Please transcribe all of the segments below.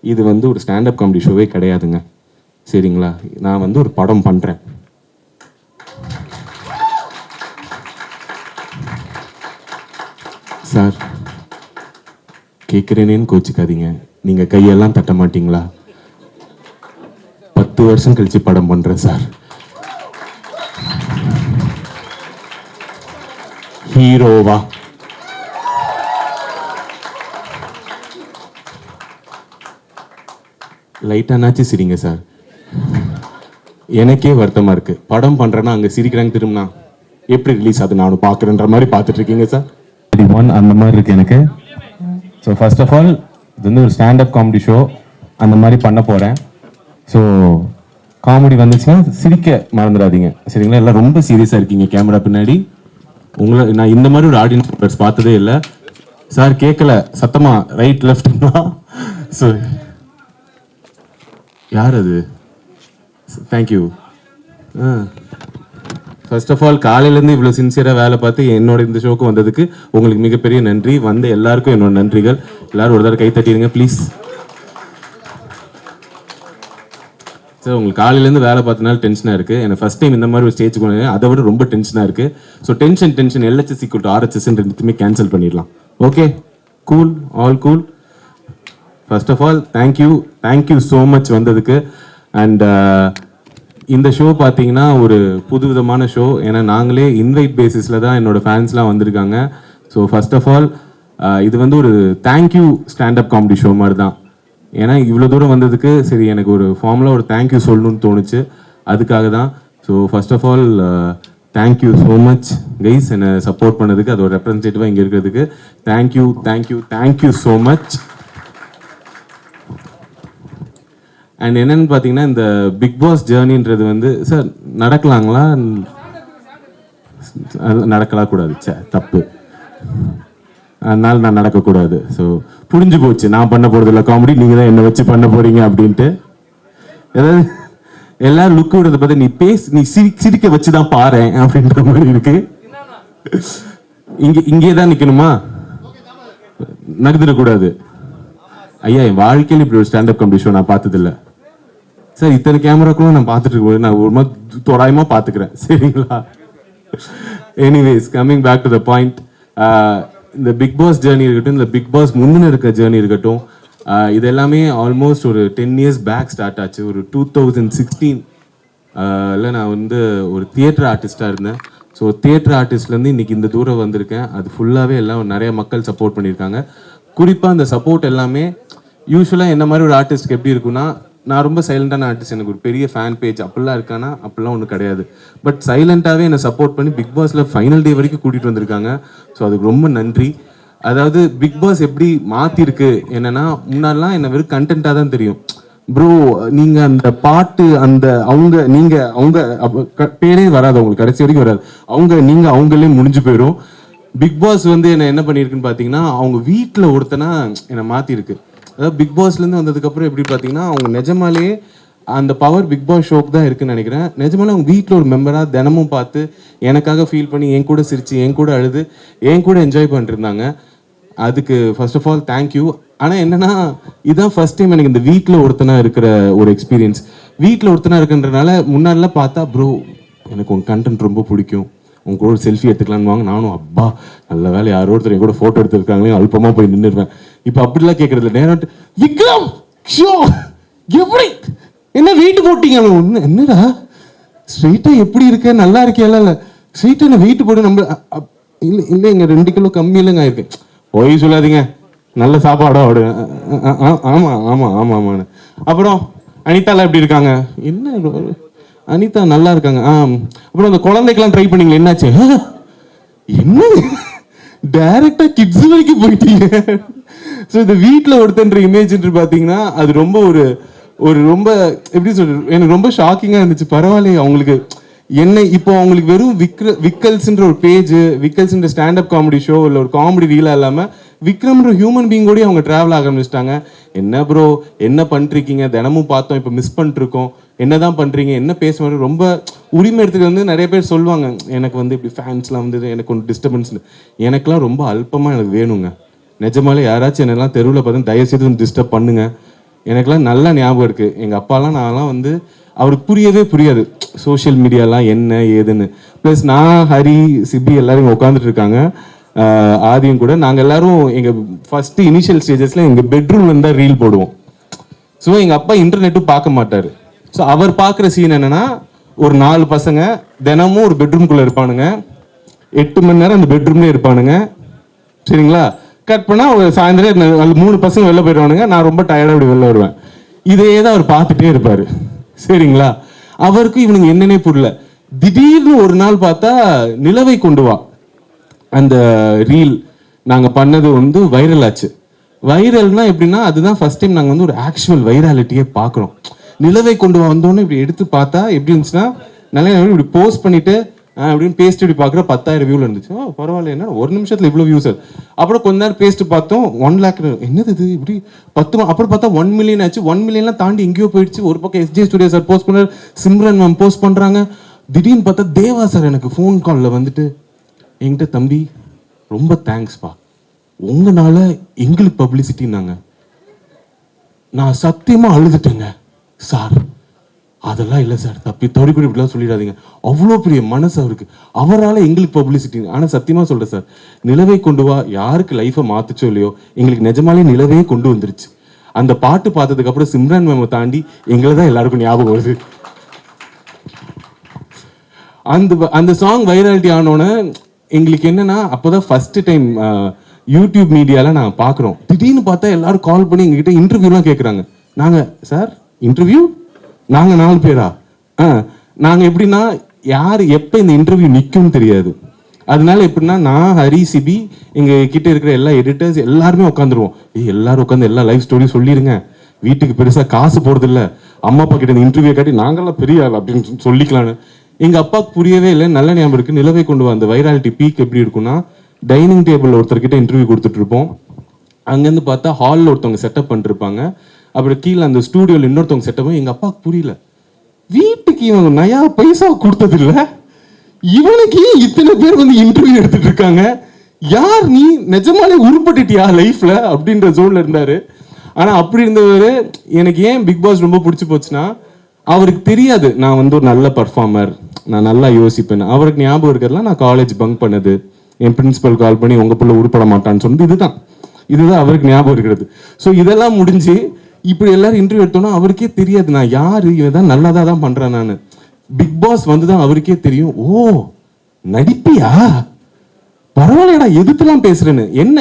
இது வந்து ஒரு ஸ்டாண்டப் காமெடி ஷோவே கிடையாதுங்க. சரிங்களா? நான் வந்து ஒரு படம் பண்ணுறேன். சார் கேட்குறேனேன்னு கோச்சிக்காதீங்க. நீங்கள் கையெல்லாம் தட்ட மாட்டீங்களா? 10 வருஷம் கழிச்சு படம் பண்ணுறேன் சார். ஹீரோவா? லைட்டானாச்சு சிரிங்க சார். எனக்கே வருத்தமாக இருக்குது. படம் பண்ணுறேன்னா அங்கே சிரிக்கிறாங்க, திரும்பினா எப்படி ரிலீஸ் ஆகுது நானும் பார்க்குறேன்ற மாதிரி பார்த்துட்டு இருக்கீங்க சார். அந்த மாதிரி இருக்கு எனக்கு. ஸோ ஃபர்ஸ்ட் ஆஃப் ஆல் இது வந்து ஒரு ஸ்டாண்டப் காமெடி ஷோ, அந்த மாதிரி பண்ண போகிறேன். ஸோ காமெடி வந்துச்சுன்னா சிரிக்க மறந்துடாதீங்க, சரிங்களா? எல்லாம் ரொம்ப சீரியஸாக இருக்கீங்க கேமரா பின்னாடி. உங்களை நான் இந்த மாதிரி ஒரு ஆடியன்ஸ் மெம்பர்ஸ் பார்த்ததே இல்லை சார். கேட்கல சத்தமா, ரைட் லெஃப்ட்னா. ஸோ யார் அது? தேங்க்யூ. ஃபர்ஸ்ட் ஆஃப் ஆல் காலையிலேருந்து இவ்வளோ சின்சியராக வேலை பார்த்து என்னோட இந்த ஷோக்கு வந்ததுக்கு உங்களுக்கு மிகப்பெரிய நன்றி. வந்த எல்லாருக்கும் என்னோட நன்றிகள். எல்லாரும் ஒரு தடவை கை தட்டிடுங்க ப்ளீஸ். சார் உங்களுக்கு காலையிலேருந்து வேலை பார்த்தனால டென்ஷனாக இருக்குது. எனக்கு ஃபஸ்ட் டைம் இந்த மாதிரி ஒரு ஸ்டேஜ் போனேன், அதை விட ரொம்ப டென்ஷனாக இருக்குது. ஸோ டென்ஷன் LHS = RHS ரெண்டுமே கேன்சல் பண்ணிடலாம். Okay, cool, all cool. First of all thank you so much வந்ததுக்கு. அண்ட் இந்த ஷோ பார்த்தீங்கன்னா ஒரு புது விதமான ஷோ. ஏன்னா நாங்களே இன்வைட் பேசிஸில் தான் என்னோடய ஃபேன்ஸ்லாம் வந்திருக்காங்க. ஸோ ஃபர்ஸ்ட் ஆஃப் ஆல் இது வந்து ஒரு தேங்க்யூ ஸ்டாண்டப் காமெடி ஷோ மாதிரி தான். ஏன்னா இவ்வளோ தூரம் வந்ததுக்கு சரி எனக்கு ஒரு ஃபார்மில் ஒரு தேங்க்யூ சொல்லணும்னு தோணுச்சு, அதுக்காக தான். So first of all thank you so much guys, என்னை சப்போர்ட் பண்ணதுக்கு, அதோட ரெப்ரஸன்டேட்டிவாக இங்கே இருக்கிறதுக்கு தேங்க்யூ ஸோ மச். அண்ட் என்னென்னு பார்த்தீங்கன்னா, இந்த பிக் பாஸ் ஜேர்னின்றது வந்து சார் நடக்கலாங்களா? நடக்கலாம் கூடாது, தப்பு. அதனால் நான் நடக்கக்கூடாது. ஸோ புரிஞ்சு போச்சு, நான் பண்ண போகிறது இல்லை காமெடி, நீங்கள் தான் என்னை வச்சு பண்ண போகிறீங்க அப்படின்ட்டு. ஏதாவது எல்லாரும் லுக் விடுறத பார்த்து நீ சிரிக்க வச்சு தான் பாரு அப்படின்ற மாதிரி இருக்கு. இங்கே தான் நிற்கணுமா? நகர்ந்துடக்கூடாது. ஐயா, என் வாழ்க்கையில் இப்படி ஒரு ஸ்டாண்டப் காமெடி ஷோ நான் பார்த்ததில்லை சார். இத்தனை கேமராக்குள்ள நான் பார்த்துட்டு இருக்கேன், நான் ஒரு மாதிரி தோராயமாக பார்த்துக்கிறேன், சரிங்களா? Anyways, coming back to the point. இந்த பிக் பாஸ் ஜேர்னி இருக்கட்டும், இந்த பிக் பாஸ் முன்னின இருக்க ஜேர்னி இருக்கட்டும், இது எல்லாமே ஆல்மோஸ்ட் ஒரு 10 years பேக் ஸ்டார்ட் ஆச்சு. ஒரு 2016 நான் வந்து ஒரு தியேட்டர் ஆர்டிஸ்டாக இருந்தேன். ஸோ தியேட்டர் ஆர்டிஸ்ட்லேருந்து இன்றைக்கி இந்த தூரம் வந்திருக்கேன். அது ஃபுல்லாகவே எல்லாம் நிறைய மக்கள் சப்போர்ட் பண்ணியிருக்காங்க. குறிப்பாக அந்த சப்போர்ட் எல்லாமே யூஸ்வலாக என்ன மாதிரி ஒரு ஆர்டிஸ்ட்க்கு எப்படி இருக்குன்னா, நான் ரொம்ப சைலண்டான ஆர்டிஸ்ட், எனக்கு ஒரு பெரிய ஃபேன் பேஜ் அப்படிலாம் இருக்கானா? அப்படிலாம் ஒன்றும் கிடையாது. பட் சைலண்டாகவே என்னை சப்போர்ட் பண்ணி பிக் பாஸில் ஃபைனல் டே வரைக்கும் கூட்டிகிட்டு வந்திருக்காங்க. ஸோ அதுக்கு ரொம்ப நன்றி. அதாவது பிக் பாஸ் எப்படி மாற்றிருக்கு என்னென்னா, முன்னாடிலாம் என்னை வெறும் கண்டென்ட்டாக தான் தெரியும். ப்ரோ நீங்கள் அந்த பாட்டு அந்த அவங்க பேரே வராது, அவங்களுக்கு கடைசி வரைக்கும் வராது. அவங்களே முடிஞ்சு போயிடும். பிக் பாஸ் வந்து என்ன பண்ணியிருக்குன்னு பார்த்தீங்கன்னா, அவங்க வீட்டில் ஒருத்தனா என்னை மாற்றிருக்கு. அதாவது பிக் பாஸ்லேருந்து வந்ததுக்கப்புறம் எப்படி பார்த்தீங்கன்னா, அவங்க நிஜமாலேயே அந்த பவர் பிக் பாஸ் ஷோக்கு தான் இருக்குன்னு நினைக்கிறேன். நிஜமாலே அவங்க வீட்டில் ஒரு மெம்பராக தினமும் பார்த்து எனக்காக ஃபீல் பண்ணி என் கூட சிரித்து, என் கூட அழுது, என் கூட என்ஜாய் பண்ணிருந்தாங்க. அதுக்கு ஃபர்ஸ்ட் ஆஃப் ஆல் தேங்க்யூ. ஆனால் என்னென்னா, இதுதான் ஃபர்ஸ்ட் டைம் எனக்கு இந்த வீட்டில் ஒருத்தனாக இருக்கிற ஒரு எக்ஸ்பீரியன்ஸ். வீட்டில் ஒருத்தனாக இருக்குன்றனால முன்னாடிலாம் பார்த்தா, ப்ரோ எனக்கு உங்கள் கண்டென்ட் ரொம்ப பிடிக்கும், உங்க கூட ஒரு செல்ஃபி எடுத்துக்கலான்னு வாங்க. நானும் அப்பா நல்ல வேலை யாரோ ஒருத்தர் என் கூட ஃபோட்டோ எடுத்துருக்காங்களே, அல்பமாக போய் நின்றுடுவேன். இப்போ அப்படிலாம் கேட்கறது நேரம் விக்ரம் ஷோ எப்படி என்ன வெயிட் போட்டீங்க? என்னடா ஸ்ட்ரெயிட்டா எப்படி இருக்க, நல்லா இருக்கேன்? இல்லை ஸ்ட்ரெயிட்டா என்ன வெயிட் போட்டு நம்ம இல்லை இங்கே 2 கிலோ கம்மி இல்லைங்க ஆயிருக்கு. போய் சொல்லாதீங்க, நல்ல சாப்பாடோ அப்படி. ஆமாம். அப்புறம் அனிதாலாம் எப்படி இருக்காங்க? என்ன அனிதா நல்லா இருக்காங்க. அப்புறம் அந்த குழந்தைக்கெல்லாம் ட்ரை பண்ணீங்களா, என்னாச்சு? என்ன டைரக்டா கிட்ஸ் வரைக்கும் போயிட்டீங்க. ஸோ இந்த வீட்டில் ஒருத்தன்ற இமேஜ் பார்த்தீங்கன்னா, அது ரொம்ப ஒரு ரொம்ப எப்படி சொல்றது, எனக்கு ரொம்ப ஷாக்கிங்காக இருந்துச்சு. பரவாயில்லையே அவங்களுக்கு என்ன இப்போ அவங்களுக்கு வெறும் விக்கல்ஸ்ன்ற ஒரு பேஜ், விக்கல்ஸ்ன்ற ஸ்டாண்டப் காமெடி ஷோ இல்லை ஒரு காமெடி ரீலாக இல்லாமல் விக்ரம்ன்ற ஹியூமன் பீங் கூட அவங்க ட்ராவல் ஆக ஆரம்பிச்சிட்டாங்க. என்ன ப்ரோ என்ன பண்ணிருக்கீங்க, தினமும் பார்த்தோம், இப்போ மிஸ் பண்ணிருக்கோம், என்னதான் பண்ணுறீங்க, என்ன பேச ரொம்ப உரிமை எடுத்துகிட்டு வந்து நிறைய பேர் சொல்லுவாங்க, எனக்கு வந்து இப்படி ஃபேன்ஸ்லாம் வந்து எனக்கு ஒன்று டிஸ்டர்பன்ஸ். எனக்குலாம் ரொம்ப அல்பமாக எனக்கு வேணுங்க. நிஜமாலே யாராச்சும் என்னெல்லாம் தெருவில் பார்த்து தயவுசெய்து வந்து டிஸ்டர்ப் பண்ணுங்க. எனக்குலாம் நல்லா ஞாபகம் இருக்குது. எங்கள் அப்பாலாம் நான்லாம் வந்து அவருக்கு புரியவே புரியாது சோஷியல் மீடியாலாம் என்ன ஏதுன்னு. ப்ளஸ் நான் ஹரி சிபி எல்லாரும் இங்கே உட்காந்துட்டு இருக்காங்க, ஆதியும் கூட. நாங்கள் எல்லாரும் எங்கள் ஃபஸ்ட்டு இனிஷியல் ஸ்டேஜஸில் எங்கள் பெட்ரூம்ல இருந்தால் ரீல் போடுவோம். ஸோ எங்கள் அப்பா இன்டர்நெட்டும் பார்க்க மாட்டார். ஸோ அவர் பார்க்குற சீன் என்னென்னா, ஒரு 4 பசங்க தினமும் ஒரு பெட்ரூம்குள்ளே இருப்பானுங்க, 8 மணி நேரம் அந்த பெட்ரூம்லேயே இருப்பானுங்க. சரிங்களா? கட் பண்ணால் ஒரு சாயந்தரம் 3 பசங்க வெளில போயிடுவானுங்க. நான் ரொம்ப டயர்டாக இப்படி வெளில வருவேன். இதையே தான் அவர் பார்த்துட்டே இருப்பார். சரிங்களா? அவருக்கு இவனுங்க என்னன்னே புரியல. திடீர்னு ஒரு நாள் பார்த்தா நிலவை கொண்டு வா அந்த ரீல் நாங்கள் பண்ணது வந்து வைரல் ஆச்சு. வைரல்னா எப்படின்னா, அதுதான் ஃபர்ஸ்ட் டைம் நாங்கள் வந்து ஒரு ஆக்சுவல் வைராலிட்டியே பார்க்குறோம். நிலவை கொண்டு வந்தோன்னு இப்படி எடுத்து பார்த்தா எப்படி இருந்துச்சுன்னா, நல்லா இப்படி போஸ்ட் பண்ணிட்டு அப்படின்னு பேஸ்ட் இப்படி பார்க்குற 10,000 வியூவில் இருந்துச்சு. பரவாயில்ல, என்ன ஒரு நிமிஷத்தில் இவ்வளோ வியூஸ். அப்புறம் கொஞ்ச நேரம் பேஸ்ட் பார்த்தோம் 1 lakh. என்னது இது இப்படி 10. அப்புறம் பார்த்தா 1 million ஆச்சு. 1 millionலாம் தாண்டி எங்கேயோ போயிடுச்சு. ஒரு பக்கம் எஸ்ஜே ஸ்டுடியோ சார் போஸ்ட் பண்ணார், சிம்ரன் மேம் போஸ்ட் பண்ணுறாங்க. திடீர்னு பார்த்தா தேவா சார் எனக்கு ஃபோன் காலில் வந்துட்டு என்கிட்ட, தம்பி ரொம்ப தேங்க்ஸ்ப்பா, உங்களால எங்களுக்கு பப்ளிசிட்டின்னாங்க. நான் சத்தியமாக அழுதுட்டேங்க சார். அதெல்லாம் இல்லை சார், தப்பி தவறி கூட இப்படிலாம் சொல்லிடாதீங்க. அவ்வளோ பெரிய மனசு அவருக்கு, அவரால் எங்களுக்கு பப்ளிசிட்டி. ஆனால் சத்தியமாக சொல்கிறேன் சார், நிலவை கொண்டு வா யாருக்கு லைஃப்பை மாற்றுச்சோ இல்லையோ, எங்களுக்கு நிஜமாலே நிலவே கொண்டு வந்துருச்சு. அந்த பாட்டு பார்த்ததுக்கப்புறம் சிம்ரன் மேமை தாண்டி எங்களை தான் எல்லாருக்கும் ஞாபகம் வருது. அந்த சாங் வைராலிட்டி ஆனோன்னு எங்களுக்கு என்னன்னா, அப்போதான் ஃபர்ஸ்ட் டைம் யூடியூப் மீடியாவில் நான் பார்க்குறோம். திடீர்னு பார்த்தா எல்லாரும் கால் பண்ணி எங்ககிட்ட இன்டர்வியூலாம் கேட்குறாங்க. நாங்கள் சார் இன்டர்வியூ, நாங்கள் 4 பேரா? நாங்கள் எப்படின்னா, யார் எப்போ இந்த இன்டர்வியூ நிற்கும்னு தெரியாது. அதனால எப்படின்னா, நான் ஹரி சிபி எங்கள் கிட்ட இருக்கிற எல்லா எடிட்டர்ஸ் எல்லாருமே உட்காந்துருவோம். எல்லாரும் உட்காந்து எல்லா லைஃப் ஸ்டோரி சொல்லிடுங்க, வீட்டுக்கு பெருசாக காசு போகிறதில்ல, அம்மா அப்பா கிட்ட இந்த இன்டர்வியூ காட்டி நாங்களாம் பெரிய ஆள் அப்படின்னு சொல்லிக்கலான்னு. எங்கள் அப்பாவுக்கு புரியவே இல்லை. நல்ல ஞாபகம் இருக்குது, நிலவை கொண்டு வந்த வைராலிட்டி பீக் எப்படி இருக்குன்னா, டைனிங் டேபிள் ஒருத்தர்கிட்ட இன்டர்வியூ கொடுத்துட்டு இருப்போம். அங்கேருந்து பார்த்தா ஹாலில் ஒருத்தவங்க செட்டப் பண்ணிருப்பாங்க. அப்புறம் கீழே அந்த ஸ்டூடியோவில் இன்னொருத்தவங்க செட்டப். எங்கள் அப்பாவுக்கு புரியல, வீட்டுக்கு இவங்க நயா பைசா கொடுத்ததில்ல, இவனுக்கு இத்தனை பேர் வந்து இன்டர்வியூ எடுத்துட்டு இருக்காங்க, யார் நீ, நிஜமாலே உருப்பட்டுட்டியா லைஃப்ல அப்படின்ற ஜோன்ல இருந்தாரு. ஆனா அப்படி இருந்தவர் எனக்கு ஏன் பிக் பாஸ் ரொம்ப பிடிச்சி போச்சுன்னா, அவருக்கு தெரியாது நான் வந்து ஒரு நல்ல பர்ஃபார்மர், நான் நல்லா யோசிப்பேன். அவருக்கு ஞாபகம் இருக்கிறதுலாம் நான் காலேஜ் பங்க் பண்ணது, என் பிரின்சிபல் கால் பண்ணி உங்க பிள்ளை உருப்பட மாட்டான்னு சொன்னது, இதுதான் அவருக்கு ஞாபகம் இருக்கிறது. ஸோ இதெல்லாம் முடிஞ்சு இப்படி எல்லாரும் இன்டர்வியூ எடுத்தோம்னா அவருக்கே தெரியாது நான் யாரு, இவன் தான் நல்லதா தான் பண்றேன். நான் பிக் பாஸ் வந்துதான் அவருக்கே தெரியும், ஓ நடிப்பியா, பரவாயில்லடா எதிர்த்துலாம் பேசுறேன்னு. என்ன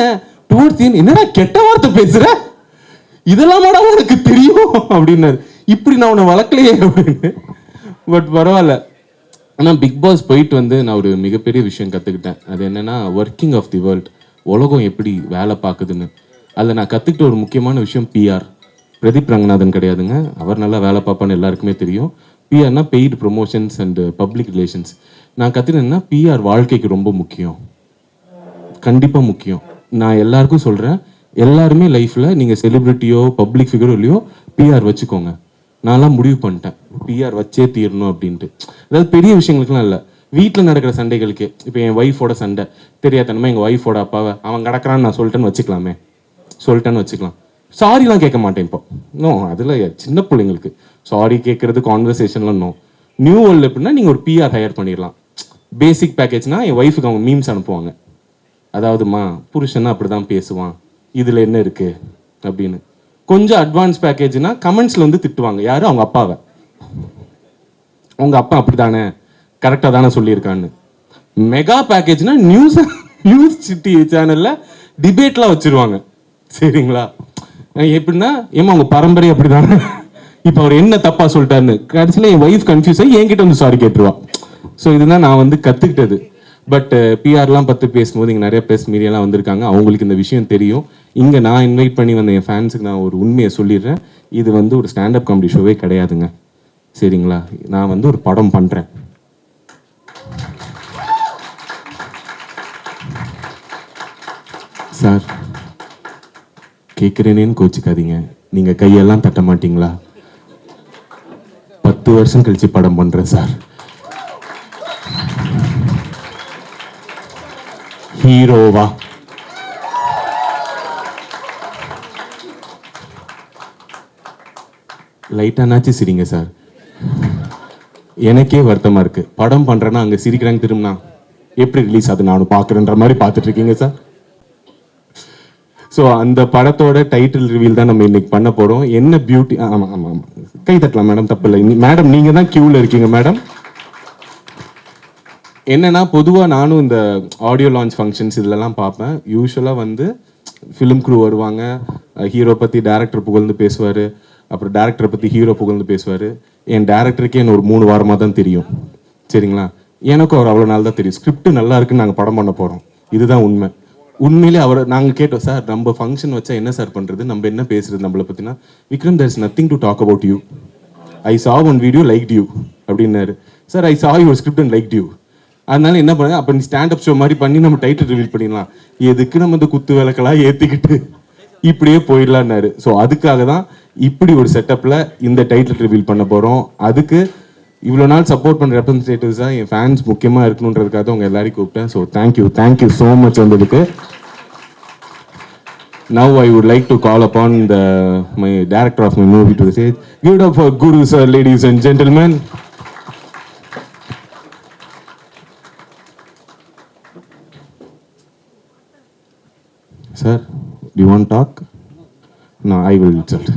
டுவர்ட்ஸ் என்னடா கெட்ட வார்த்தை பேசுற, இதெல்லாம் உனக்கு தெரியும் அப்படின்னாரு. இப்படி நான் உன்னை வளர்க்கலையே அப்படின்னு. பட் பரவாயில்ல. ஆனால் பிக் பாஸ் போயிட்டு வந்து நான் ஒரு மிகப்பெரிய விஷயம் கற்றுக்கிட்டேன். அது என்னன்னா, ஒர்க்கிங் ஆஃப் தி வேர்ல்ட், உலகம் எப்படி வேலை பார்க்குதுன்னு. அதில் நான் கற்றுக்கிட்ட ஒரு முக்கியமான விஷயம் பிஆர். பிரதீப் ரங்கநாதன் கிடையாதுங்க, அவர் நல்லா வேலை பார்ப்பான்னு எல்லாருக்குமே தெரியும். பிஆர்னா paid promotions and public relations. நான் கற்றுக்கிட்டேன்னா பிஆர் வாழ்க்கைக்கு ரொம்ப முக்கியம், கண்டிப்பாக முக்கியம். நான் எல்லாருக்கும் சொல்கிறேன், எல்லாருமே லைஃப்பில் நீங்கள் செலிப்ரிட்டியோ பப்ளிக் ஃபிகரோ இல்லையோ பிஆர் வச்சுக்கோங்க. நான்லாம் முடிவு பண்ணிட்டேன் பிஆர் வச்சே தீரணும் அப்படின்ட்டு. அதாவது பெரிய விஷயங்களுக்குலாம் இல்லை, வீட்டில் நடக்கிற சண்டைகளுக்கு. இப்போ என் ஒய்ஃபோட சண்டை தெரியாதனமா எங்கள் ஒய்ஃபோட அப்பாவை அவன் கிடக்கிறான்னு நான் சொல்லிட்டேன்னு வச்சுக்கலாம். சாரிலாம் கேட்க மாட்டேன் இப்போ. நோ, அதில் சின்ன பிள்ளைங்களுக்கு சாரி கேட்கறது கான்வர்சேஷன்லாம் நோ. நியூ வேர்ல்டு எப்படின்னா நீங்கள் ஒரு பிஆர் ஹையர் பண்ணிடலாம். பேசிக் பேக்கேஜ்னா என் ஒய்ஃபுக்கு அவங்க மீம்ஸ் அனுப்புவாங்க, அதாவதுமா புருஷன்னா அப்படி தான் பேசுவான், இதில் என்ன இருக்குது அப்படின்னு. கொஞ்சம் அட்வான்ஸ் பேக்கேஜ்னா கமெண்ட்ஸில் வந்து திட்டுவாங்க, யார், அவங்க அப்பாவை. உங்கள் அப்பா அப்படி தானே, கரெக்டாக தானே சொல்லியிருக்கான்னு. மெகா பேக்கேஜ்னா நியூஸ் சிட்டி சேனலில் டிபேட்லாம் வச்சுருவாங்க. சரிங்களா? எப்படின்னா, ஏமா அவங்க பரம்பரை அப்படி தானே, இப்போ அவர் என்ன தப்பாக சொல்லிட்டாருன்னு கடைசியில் என் ஒய்ஃப் கன்ஃபியூஸ் ஆகி என்கிட்ட வந்து சாரி கேட்டுருவா. ஸோ இதுதான் நான் வந்து கற்றுக்கிட்டது. பட் பிஆர்லாம் பற்றி பேசும்போது இங்கே நிறைய ப்ரெஸ் மீடியாலாம் வந்திருக்காங்க, அவங்களுக்கு இந்த விஷயம் தெரியும். இங்கே நான் இன்வைட் பண்ணி வந்த என் ஃபேன்ஸுக்கு நான் ஒரு உண்மையை சொல்லிடுறேன், இது வந்து ஒரு ஸ்டாண்டப் காமெடி ஷோவே கிடையாதுங்க. சரிங்களா? நான் வந்து ஒரு படம் பண்ணுறேன். சார் கேட்குறேனேன்னு கோச்சிக்காதீங்க, நீங்கள் கையெல்லாம் தட்ட மாட்டீங்களா? 10 வருஷம் கழிச்சு படம் பண்ணுறேன் சார். ஹீரோவா? சார், லைட்டானாச்சு சிரிங்க சார். எனக்கே வருத்தமா இருக்கு. படம் பண்றேன்னா அங்க சிரிக்கிறாங்க, திரும்பினா எப்படி ரிலீஸ் அது நானும் பார்க்குறேன்ற மாதிரி பார்த்துட்டு இருக்கீங்க சார். ஸோ அந்த படத்தோட டைட்டில் ரிவீல் தான் நம்ம இன்னைக்கு பண்ண போறோம். என்ன பியூட்டி. ஆமா ஆமா ஆமா, கை தட்டலாம் மேடம், தப்பு இல்லை மேடம். நீங்க தான் கியூல இருக்கீங்க மேடம். என்னன்னா பொதுவாக நானும் இந்த ஆடியோ லான்ச் ஃபங்க்ஷன்ஸ் இதுலலாம் பார்ப்பேன். யூஸ்வலாக வந்து ஃபிலிம் க்ரூ வருவாங்க, ஹீரோ பற்றி டேரக்டர் புகழ்ந்து பேசுவார், அப்புறம் டேரக்டரை பற்றி ஹீரோ புகழ்ந்து பேசுவார். என் டேரக்டருக்கே என்ன ஒரு 3 வாரமாக தான் தெரியும், சரிங்களா? எனக்கும் அவர் அவ்வளோ நாள் தான் தெரியும். ஸ்கிரிப்ட் நல்லா இருக்குன்னு நாங்கள் படம் பண்ண போகிறோம், இதுதான் உண்மை. உண்மையிலே அவர் நாங்கள் கேட்டோம், சார் நம்ம ஃபங்க்ஷன் வச்சா என்ன சார் பண்ணுறது, நம்ம என்ன பேசுறது நம்மளை பற்றினா, Vikram there is nothing to talk about you, I saw one video like you அப்படின்னாரு. Sir I saw your script and like you. அதனால என்ன பண்ண, அப்போ நீ ஸ்டாண்டப் ஷோ மாதிரி பண்ணி நம்ம டைட்டில் ரிவீல் பண்ணிடலாம், எதுக்கு நம்ம இந்த குத்து விளக்கெல்லாம் ஏற்றிக்கிட்டு இப்படியே போயிடலான்னாரு. ஸோ அதுக்காக தான் இப்படி ஒரு செட்டப்பில் இந்த டைட்டில் ரிவீல் பண்ண போகிறோம். அதுக்கு இவ்வளோ நாள் சப்போர்ட் பண்ணுற ரெப்ரஸன்டேட்டிவ்ஸ் தான் என் ஃபேன்ஸ் முக்கியமாக இருக்கணுன்றதுக்காக உங்கள் எல்லாரையும் கூப்பிட்டேன். ஸோ தேங்க்யூ ஸோ மச் வந்ததுக்கு. Now I would like to call upon my director of my movie to say, give it up for Guru sir, ladies and gentlemen. Sir, do you want to talk? No, I will tell.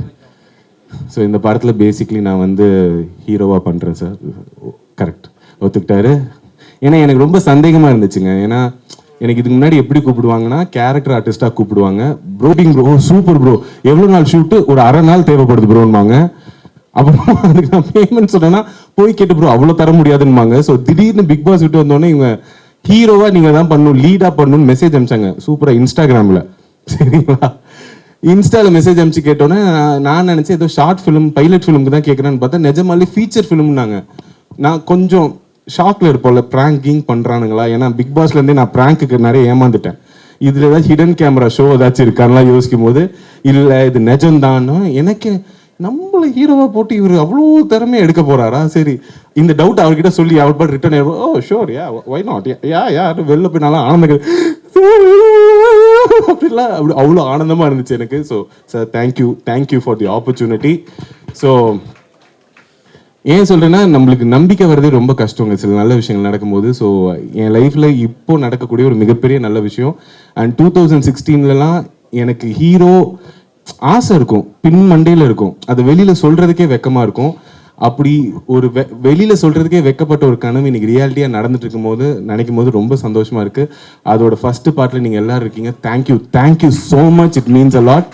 So இந்த படத்தில் basically நான் வந்து ஹீரோவாக பண்ணுறேன் sir. Correct, ஒத்துக்கிட்டாரு. ஏன்னா எனக்கு ரொம்ப சந்தேகமாக இருந்துச்சுங்க. ஏன்னா எனக்கு இதுக்கு முன்னாடி எப்படி கூப்பிடுவாங்கன்னா கேரக்டர் ஆர்டிஸ்டாக கூப்பிடுவாங்க. ப்ரோட்டிங் ப்ரோ, சூப்பர் ப்ரோ, எவ்வளோ நாள் ஷூட்டு, ஒரு அரை நாள் தேவைப்படுது ப்ரோன்பாங்க. அப்புறம் அதுக்கு நான் பேமெண்ட் சொன்னேன்னா போய் கேட்டு ப்ரோ அவ்வளோ தர முடியாதுன்னுவாங்க. ஸோ திடீர்னு பிக் பாஸ் விட்டு வந்தோடனே இவங்க ஹீரோவாக நீங்கள் தான் பண்ணணும், லீடாக பண்ணணும்னு மெசேஜ் அனுப்பிச்சாங்க சூப்பராக இன்ஸ்டாகிராமில், சரிங்களா? இன்ஸ்டாவில் மெசேஜ் அனுப்பிச்சு கேட்டோன்னே நான் நினச்சேன் ஏதோ ஷார்ட் ஃபிலிம் பைலட் ஃபிலிமுக்கு தான் கேட்குறேன்னு பார்த்தா நிஜமாலே ஃபீச்சர் ஃபிலிம்னாங்க. நான் கொஞ்சம் ஷாக்கில் இருப்போம்ல, ப்ராங்கிங் பண்ணுறானுங்களா? ஏன்னா பிக் பாஸ்லேருந்தே நான் ப்ராங்க்குக்கு நிறைய ஏமாந்துட்டேன். இதில் ஏதாவது ஹிடன் கேமரா ஷோ ஏதாச்சும் இருக்கான்லாம் யோசிக்கும் போது இல்லை இது நிஜம்தான்னு எனக்கு, நம்மளை ஹீரோவாக போட்டு இவர் அவ்வளோ திறமையாக எடுக்க போகிறாரா? சரி, இந்த டவுட் அவர்கிட்ட சொல்லி அவர் பாட்டு ரிட்டர்ன் ஆகும். ஓ ஷோர், யா ஒய் நாட், யா வெளில போய் நல்லா ஆனந்த அப்படிலாம் அப்படி அவ்வளோ ஆனந்தமாக இருந்துச்சு எனக்கு. So sir thank you for the opportunity. So ஏன் சொல்கிறேன்னா, நம்மளுக்கு நம்பிக்கை வர்றதே ரொம்ப கஷ்டங்க சில நல்ல விஷயங்கள் நடக்கும்போது. ஸோ என் லைஃப்பில் இப்போ நடக்கக்கூடிய ஒரு மிகப்பெரிய நல்ல விஷயம். அண்ட் 2016லலாம் எனக்கு ஹீரோ ஆசை இருக்கும், பின் மண்டையில் இருக்கும், அது வெளியில் சொல்கிறதுக்கே வெக்கமாக இருக்கும். அப்படி ஒரு வெளியில் சொல்கிறதுக்கே வெக்கப்பட்ட ஒரு கனவு இன்னைக்கு ரியாலிட்டியாக நடந்துட்டு இருக்கும்போது நினைக்கும் போது ரொம்ப சந்தோஷமாக இருக்குது. அதோட ஃபஸ்ட்டு பார்ட்டில் நீங்கள் எல்லோரும் இருக்கீங்க. Thank you so much, it means a lot.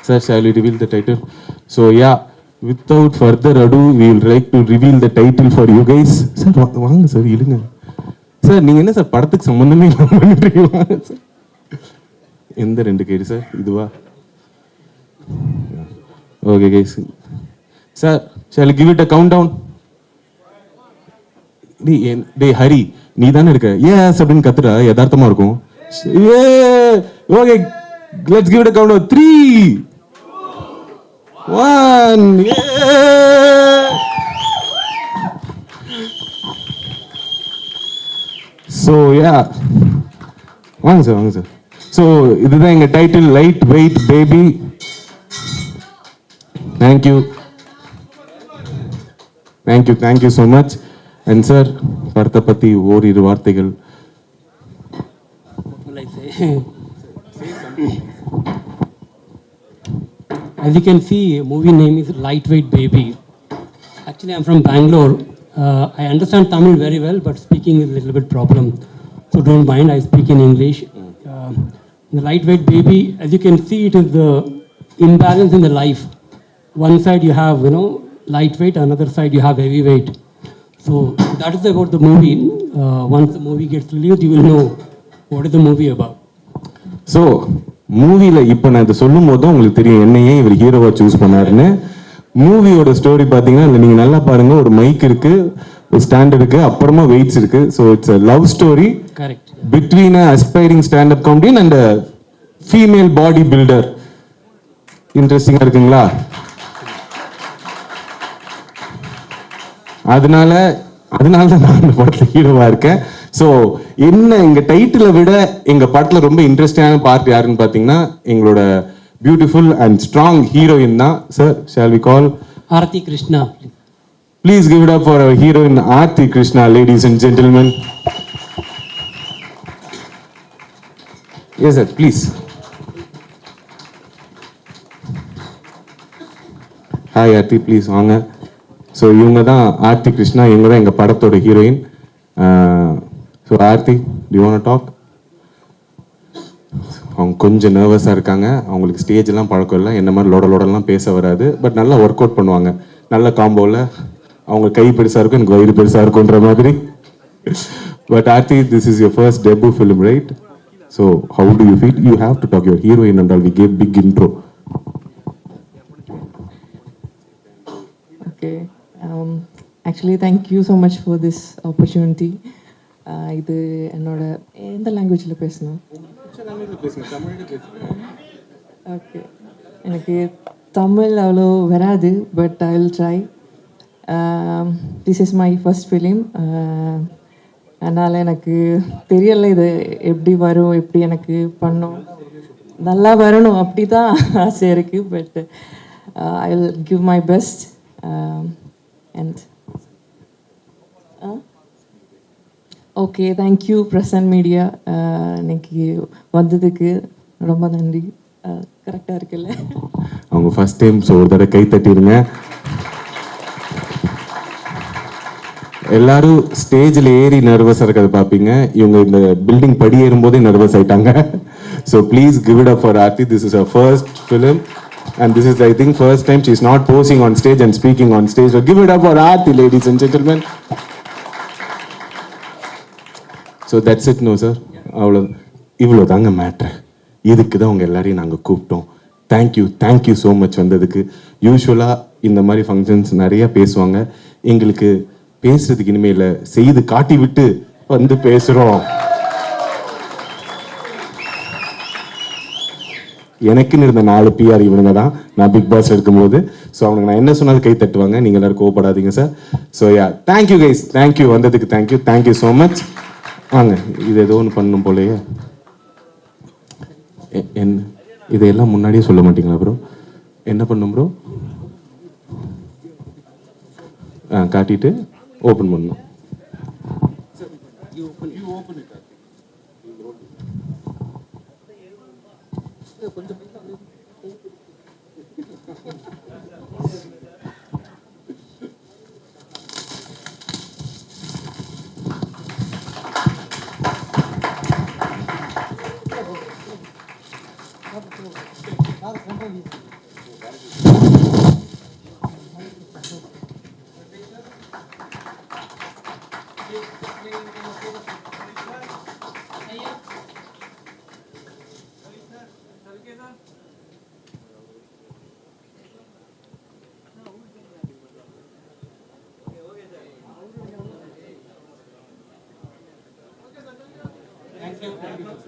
Sir, shall we reveal the title? So yeah, without further ado, we will like to reveal the title for you guys. Sir வாங்க சார், இழுங்க சார். நீங்கள் என்ன sir படத்துக்கு சம்மந்தமே இல்லாமல் பண்ணிட்டு வாங்க sir. எந்த 2 கேடு சார், இதுவா? Okay guys. Sir, shall I give it a countdown? டேய் ஹரி, நீ தானே இருக்க, எஸ் அப்படின்னு கத்துறா, யதார்த்தமா இருக்கும். Okay, let's give it a countdown. 3, 1. So yeah, வாங்க சார். ஸோ இதுதான் எங்கள் title, light weight baby. Thank you so much. And sir, படத்தை பற்றி ஓரிரு வார்த்தைகள். As you can see, movie name is Lightweight Baby. Actually, I'm from Bangalore. I understand Tamil very well, but speaking is a little bit problem. So don't mind, I speak in English. The Lightweight Baby, as you can see, it is the imbalance in the life. One side you have, lightweight, another side you have heavyweight. So that is about the movie. Once the movie gets released, you will know what is the movie about. So மூவியில் இப்போ நான் இதை சொல்லும் போது தான் உங்களுக்கு தெரியும் என்னையே இவர் ஹீரோவாக சூஸ் பண்ணாருன்னு. மூவியோட ஸ்டோரி பார்த்தீங்கன்னா இல்லை, நீங்கள் நல்லா பாருங்கள், ஒரு மைக் இருக்குது, ஒரு ஸ்டாண்ட் இருக்குது, அப்புறமா வெயிட்ஸ் இருக்குது. So it's a love story between a aspiring standup comedian and a female body builder. இன்ட்ரெஸ்டிங்காக இருக்குங்களா? அதனால தான் நான் இந்த படத்தில் ஹீரோவாக இருக்கேன். ஸோ என்ன எங்கள் டைட்டிலை விட எங்கள் படத்தில் ரொம்ப இன்ட்ரெஸ்டிங்கான பார்ட் யாருன்னு பார்த்தீங்கன்னா, எங்களோட பியூட்டிஃபுல் அண்ட் ஸ்ட்ராங் ஹீரோயின் தான். Sir, shall we call Arati Krishna. Please give it up for our heroine Aarti Krishna, ladies and gentlemen. Yes, sir, please. Hi, Aarti, please வாங்க. ஸோ இவங்க தான் ஆர்த்தி கிருஷ்ணா, இவங்க தான் எங்கள் படத்தோட heroine. So Aarti, do you want to talk? அவங்க கொஞ்சம் நர்வஸாக இருக்காங்க. அவங்களுக்கு ஸ்டேஜ்லாம் பழக்கம் இல்லை, என்ன மாதிரி லோடலாம் பேச வராது. பட் நல்லா ஒர்க் அவுட் பண்ணுவாங்க. நல்ல காம்போவில் அவங்க கை பெருசாக இருக்கும், எனக்கு வயிறு பெருசாக இருக்குன்ற மாதிரி. But Aarti, this is your first debut film, right? So how do you feel? You have to talk. Your heroine and all, we gave big intro. Okay. Actually, thank you so much for this opportunity. இது என்னோட எந்த லாங்குவேஜில் பேசணும்? Okay, எனக்கு தமிழ் அவ்வளோ வராது, but I will try. This is my first film. அதனால் எனக்கு தெரியலை இது எப்படி வரும், எப்படி எனக்கு பண்ணும், நல்லா வரணும் அப்படி தான் ஆசை இருக்குது. But I will give my best. And okay, thank you present media. இன்னைக்கு வந்ததுக்கு ரொம்ப நன்றி. கரெக்டாக இருக்குல்ல? அவங்க ஃபர்ஸ்ட் டைம், ஸோ ஒரு தடவை கை தட்டிடுங்க. எல்லாரும் ஸ்டேஜில் ஏறி நர்வஸாக இருக்கிறத பார்ப்பீங்க, இவங்க இந்த பில்டிங் படி ஏறும்போதே நர்வஸ் ஆயிட்டாங்க. So please give it up for Aarti. This is our first film. And this is, I think, first time she's not posing on stage and speaking on stage. So give it up for Aarti, ladies and gentlemen. So that's it, no sir? இவ்வளோ தாங்க matter. இதுக்கு தான் உங்கள் எல்லாரையும் நாங்கள் கூப்பிட்டோம். Thank you so much வந்ததுக்கு. யூஸ்வலாக இந்த மாதிரி ஃபங்க்ஷன்ஸ் நிறைய பேசுவாங்க. எங்களுக்கு பேசுறதுக்கு இனிமேல் செய்து காட்டி விட்டு வந்து பேசுகிறோம். எனக்குன்னு இருந்த 4 PR இவனுங்க தான் நான் பிக் பாஸ் இருக்கும்போது. ஸோ அவனுக்கு நான் என்ன சொன்னாலும் கை தட்டுவாங்க. நீங்கள் எல்லாரும் கோவப்படாதீங்க sir. So yeah, thank you guys, thank you வந்ததுக்கு. Thank you so much. வாங்க, இது ஏதோ ஒன்று பண்ணணும் போலையே. என்ன இதையெல்லாம் முன்னாடியே சொல்ல மாட்டீங்களா ப்ரோ? என்ன பண்ணும் ப்ரோ? காட்டிட்டு ஓப்பன் பண்ணணும்.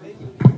Thank you.